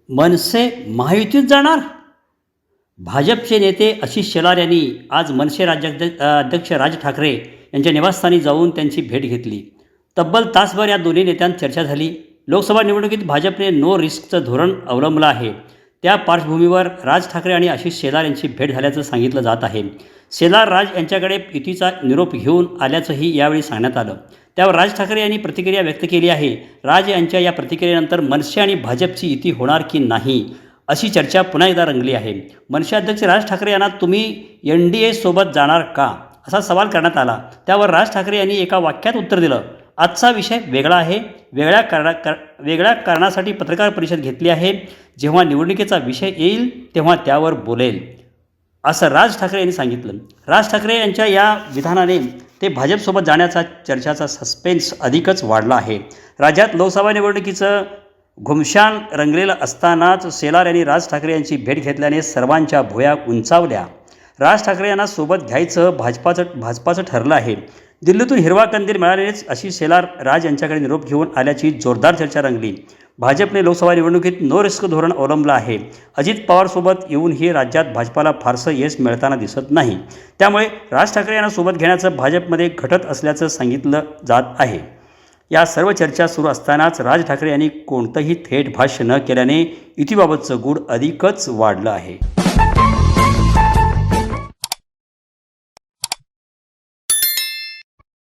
मनसे महायुतीत जाणार? भाजपचे नेते आशिष शेलार यांनी आज मनसे अध्यक्ष राज ठाकरे यांच्या निवासस्थानी जाऊन त्यांची भेट घेतली. तब्बल तासभर या दोन्ही नेत्यांत चर्चा झाली. लोकसभा निवडणुकीत भाजपने नो रिस्कचं धोरण अवलंबलं आहे. त्या पार्श्वभूमीवर राज ठाकरे आणि आशिष शेलार यांची भेट झाल्याचं सांगितलं जात आहे. शेलार राज यांच्याकडे युतीचा निरोप घेऊन आल्याचंही यावेळी सांगण्यात आलं. त्यावर राज ठाकरे यांनी प्रतिक्रिया व्यक्त केली आहे. राज यांच्या या प्रतिक्रियेनंतर मनसे आणि भाजपची युती होणार की नाही अशी चर्चा पुन्हा एकदा रंगली आहे. मनसे अध्यक्ष राज ठाकरे यांना तुम्ही NDA सोबत जाणार का असा सवाल करण्यात आला. त्यावर राज ठाकरे यांनी एका वाक्यात उत्तर दिलं, आजचा विषय वेगळा आहे. वेगळ्या कारणासाठी पत्रकार परिषद घेतली आहे. जेव्हा निवडणुकीचा विषय येईल तेव्हा त्यावर बोलेल असं राज ठाकरे यांनी सांगितलं. राज ठाकरे यांच्या या विधानाने ते भाजपसोबत जाण्याचा चर्चाचा सस्पेन्स अधिकच वाढला आहे. राज्यात लोकसभा निवडणुकीचं घुमशान रंगलेलं असतानाच शेलार यांनी राज ठाकरे यांची भेट घेतल्याने सर्वांच्या भुवया उंचावल्या. राज ठाकरे यांना सोबत घ्यायचं भाजपाचं ठरलं आहे. दिल्लीतून हिरवा कंदील मिळालेच अशी शेलार राज यांच्याकडे निरोप घेऊन आल्याची जोरदार चर्चा रंगली. भाजपने लोकसभा निवडणुकीत नो रिस्क धोरण अवलंबलं आहे. अजित पवारसोबत येऊनही राज्यात भाजपाला फारसं यश मिळताना दिसत नाही. त्यामुळे राज ठाकरे यांना सोबत घेण्याचं भाजपमध्ये घटत असल्याचं सांगितलं जात आहे. या सर्व चर्चा सुरू असतानाच राज ठाकरे यांनी कोणतंही थेट भाष्य न केल्याने युतीबाबतचं गूढ अधिकच वाढलं आहे.